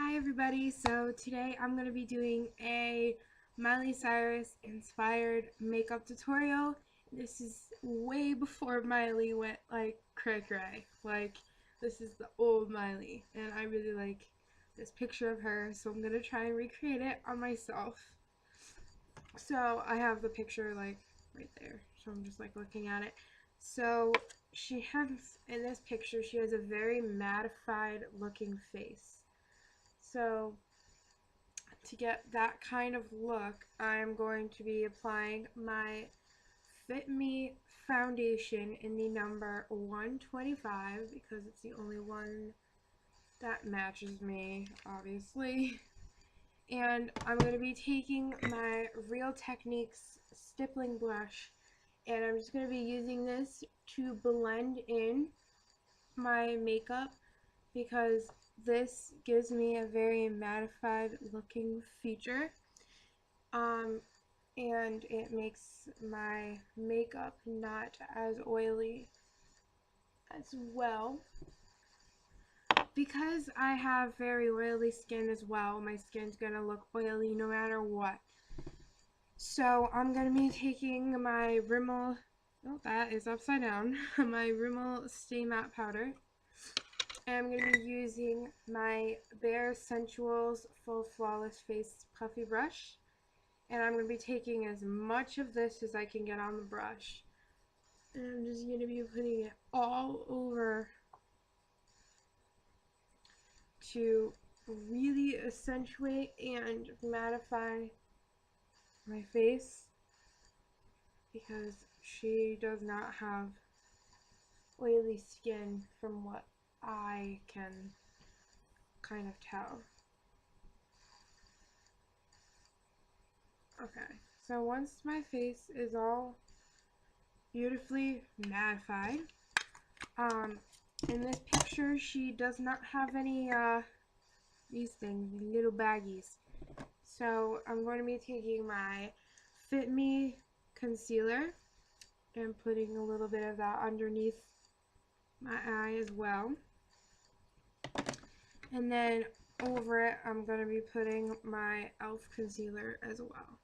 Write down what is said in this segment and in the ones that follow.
Hi everybody, so today I'm going to be doing a Miley Cyrus inspired makeup tutorial. This is way before Miley went like cray-cray. Like, this is the old Miley, and I really like this picture of her, so I'm going to try and recreate it on myself. So I have the picture like right there, so I'm just like looking at it. So she has, in this picture, she has a very mattified looking face. So to get that kind of look, I'm going to be applying my Fit Me foundation in the number 125 because it's the only one that matches me, obviously. And I'm going to be taking my Real Techniques stippling brush, and I'm just going to be using this to blend in my makeup because this gives me a very mattified looking feature, and it makes my makeup not as oily as well. Because I have very oily skin as well, my skin's gonna look oily no matter what. So I'm gonna be taking my Rimmel, oh that is upside down, my Rimmel Stay Matte Powder. And I'm going to be using my Bare Sensuals Full Flawless Face Puffy Brush. And I'm going to be taking as much of this as I can get on the brush. And I'm just going to be putting it all over to really accentuate and mattify my face, because she does not have oily skin from what I can kind of tell. Okay, so once my face is all beautifully mattified, in this picture she does not have any these things, little baggies. So I'm going to be taking my Fit Me concealer and putting a little bit of that underneath my eye as well. And then over it I'm going to be putting my e.l.f. concealer as well.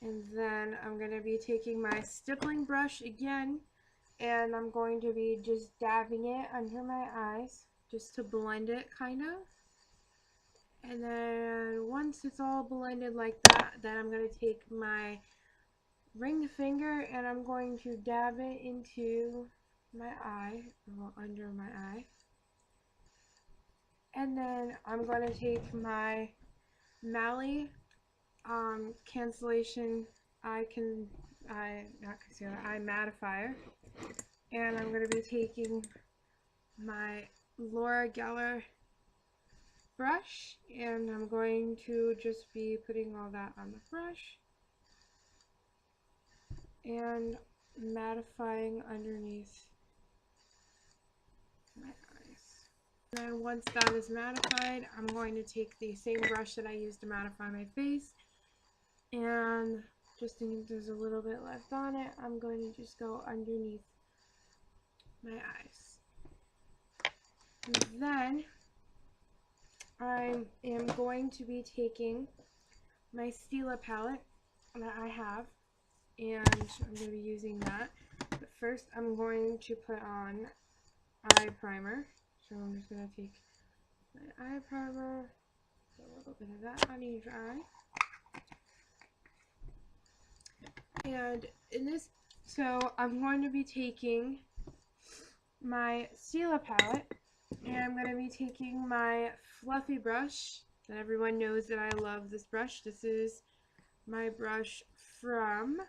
And then I'm going to be taking my stippling brush again, and I'm going to be just dabbing it under my eyes just to blend it kind of. And then once it's all blended like that, then I'm going to take my ring finger and I'm going to dab it into my eye, well, under my eye. And then I'm going to take my Miley cancellation eye mattifier, and I'm going to be taking my Laura Geller brush, and I'm going to just be putting all that on the brush and mattifying underneath my eyes. And then once that is mattified, I'm going to take the same brush that I used to mattify my face, and just in case there's a little bit left on it, I'm going to just go underneath my eyes. And then I am going to be taking my Stila palette that I have, and I'm going to be using that. But first I'm going to put on eye primer. So I'm just going to take my eye primer, put a little bit of that on each eye. And in this, so I'm going to be taking my Stila palette, and I'm going to be taking my fluffy brush that everyone knows that I love this brush. This is my brush from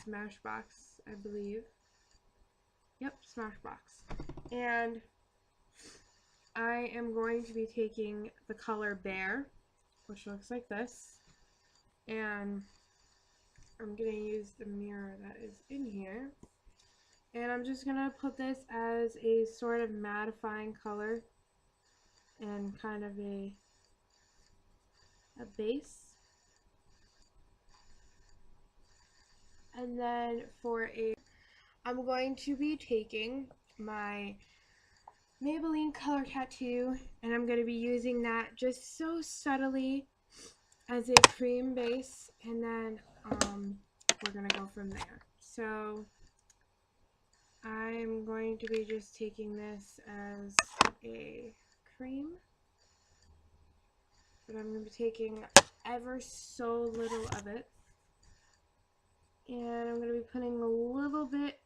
Smashbox, I believe. Yep, Smashbox. And I am going to be taking the color Bare, which looks like this. And I'm going to use the mirror that is in here. And I'm just going to put this as a sort of mattifying color and kind of a base. And then I'm going to be taking my Maybelline Color Tattoo, and I'm going to be using that just so subtly as a cream base, and then we're going to go from there. So I'm going to be just taking this as a cream, but I'm going to be taking ever so little of it, and I'm going to be putting a little bit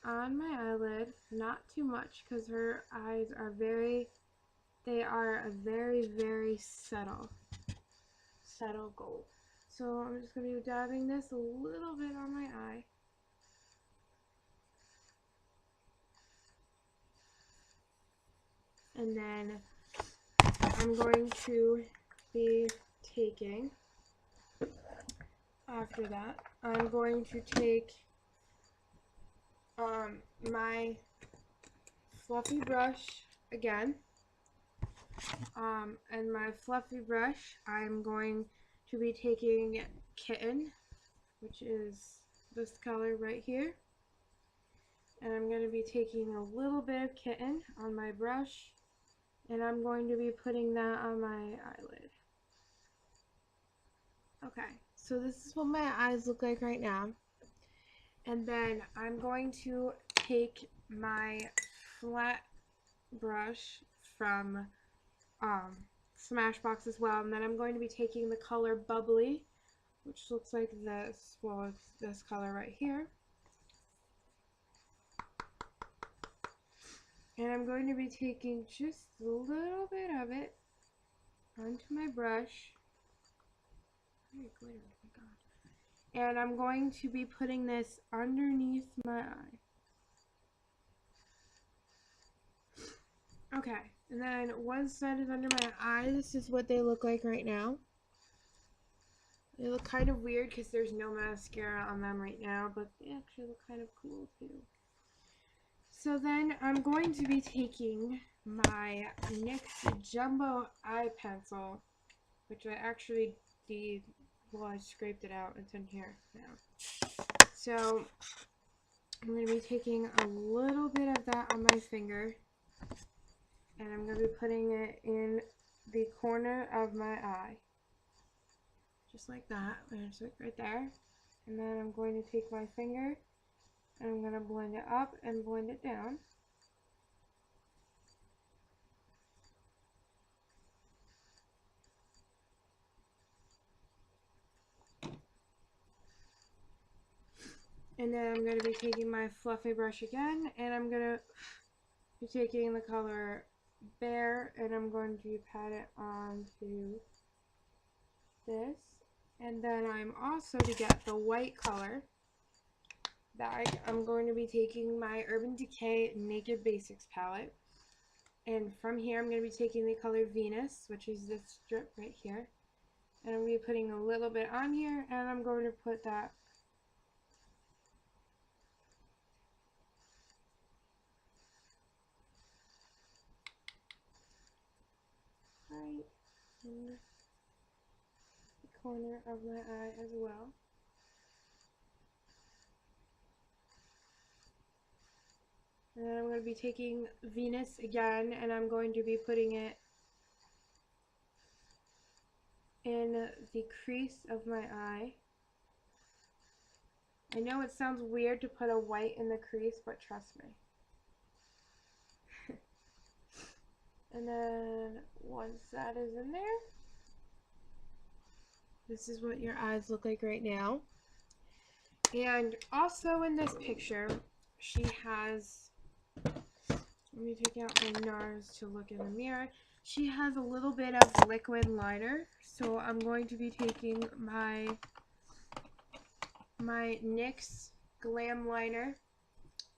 on my eyelid, not too much, because her eyes are they are a very subtle gold. So I'm just going to be dabbing this a little bit on my eye. And then I'm going to be taking, after that, I'm going to take my fluffy brush again. And my fluffy brush, I'm going to be taking Kitten, which is this color right here. And I'm going to be taking a little bit of Kitten on my brush, and I'm going to be putting that on my eyelid. Okay, so this is what my eyes look like right now. And then I'm going to take my flat brush from Smashbox as well, and then I'm going to be taking the color Bubbly, which looks like this. Well, it's this color right here. And I'm going to be taking just a little bit of it onto my brush. Very glitter, oh my god. And I'm going to be putting this underneath my eye. Okay, and then once that is under my eye, this is what they look like right now. They look kind of weird because there's no mascara on them right now, but they actually look kind of cool too. So then I'm going to be taking my NYX Jumbo Eye Pencil, which I actually did, well, I scraped it out. It's in here now. So I'm going to be taking a little bit of that on my finger, and I'm going to be putting it in the corner of my eye. Just like that. There's it right there. And then I'm going to take my finger and I'm going to blend it up and blend it down. And then I'm going to be taking my fluffy brush again, and I'm going to be taking the color Bear, and I'm going to pat it onto this. And then I'm also, to get the white color bag, I'm going to be taking my Urban Decay Naked Basics palette. And from here, I'm going to be taking the color Venus, which is this strip right here. And I'm going to be putting a little bit on here, and I'm going to put that right in the corner of my eye as well. And then I'm going to be taking Venus again, and I'm going to be putting it in the crease of my eye. I know it sounds weird to put a white in the crease, but trust me. And then once that is in there, this is what your eyes look like right now. And also in this picture, she has, let me take out my NARS to look in the mirror. She has a little bit of liquid liner, so I'm going to be taking my NYX Glam liner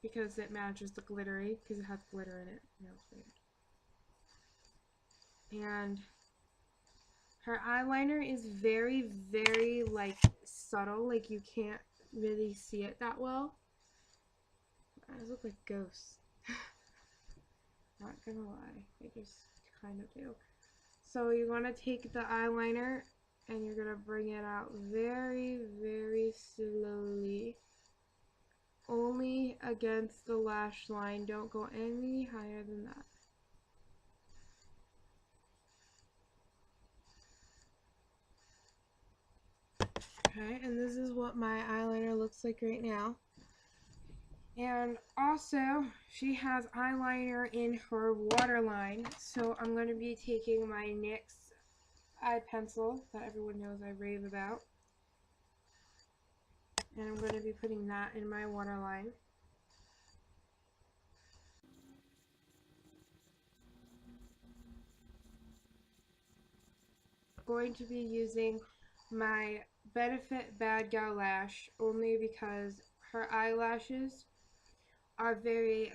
because it matches the glittery, because it has glitter in it. No, it's weird. And her eyeliner is very like subtle, like you can't really see it that well. Her eyes look like ghosts. Not gonna lie, they just kind of do. So you want to take the eyeliner and you're gonna bring it out very slowly, only against the lash line. Don't go any higher than that. Okay, and this is what my eyeliner looks like right now. And also, she has eyeliner in her waterline, so I'm going to be taking my NYX eye pencil that everyone knows I rave about, and I'm going to be putting that in my waterline. I'm going to be using my Benefit Bad Gal Lash only because her eyelashes are they're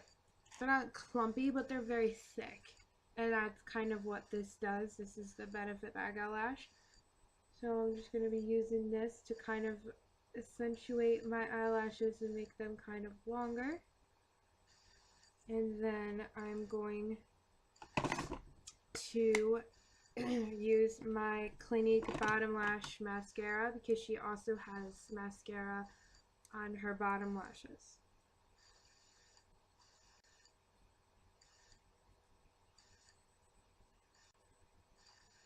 not clumpy, but they're very thick. And that's kind of what this does. This is the Benefit Bad Gal Lash. So I'm just going to be using this to kind of accentuate my eyelashes and make them kind of longer. And then I'm going to use my Clinique Bottom Lash Mascara because she also has mascara on her bottom lashes.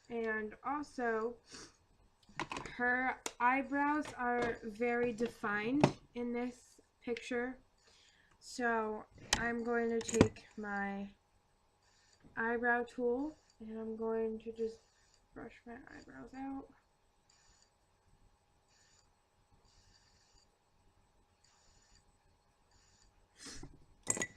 And also, her eyebrows are very defined in this picture. So I'm going to take my eyebrow tool and I'm going to just brush my eyebrows out.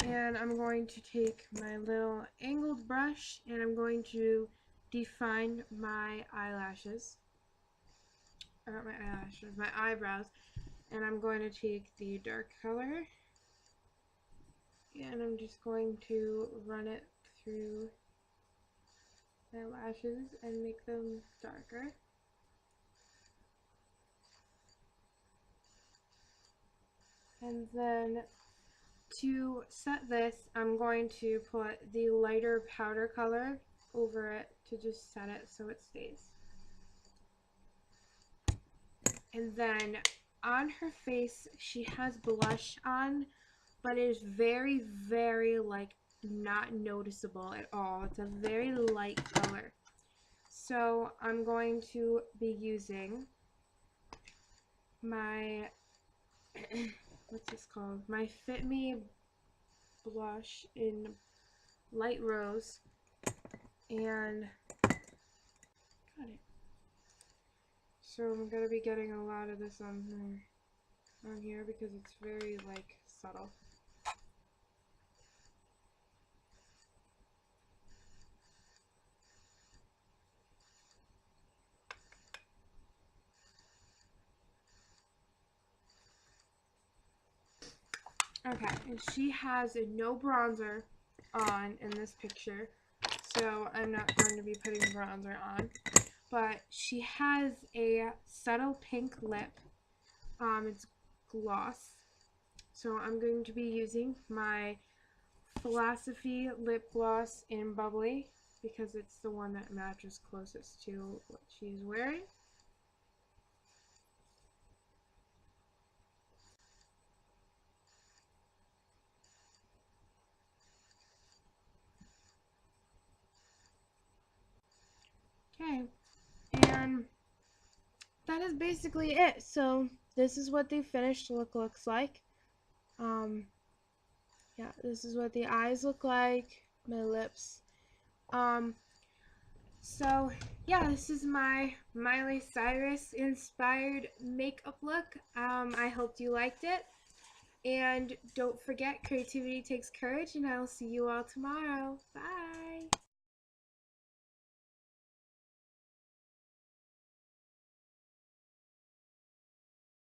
And I'm going to take my little angled brush and I'm going to define my eyelashes. Or not my eyelashes, my eyebrows. And I'm going to take the dark color and I'm just going to run it through my lashes and make them darker. And then to set this, I'm going to put the lighter powder color over it to just set it so it stays. And then on her face, she has blush on, but it is very, very like not noticeable at all. It's a very light color. So I'm going to be using my what's this called? My Fit Me blush in light rose, and got it. So I'm gonna be getting a lot of this on here because it's very like subtle. Okay, and she has no bronzer on in this picture, so I'm not going to be putting bronzer on. But she has a subtle pink lip. It's gloss. So I'm going to be using my Philosophy lip gloss in Bubbly because it's the one that matches closest to what she's wearing. Okay, and that is basically it. So this is what the finished look looks like. Yeah, this is what the eyes look like, my lips. So yeah, this is my Miley Cyrus inspired makeup look. I hope you liked it. And don't forget, creativity takes courage, and I'll see you all tomorrow. Bye!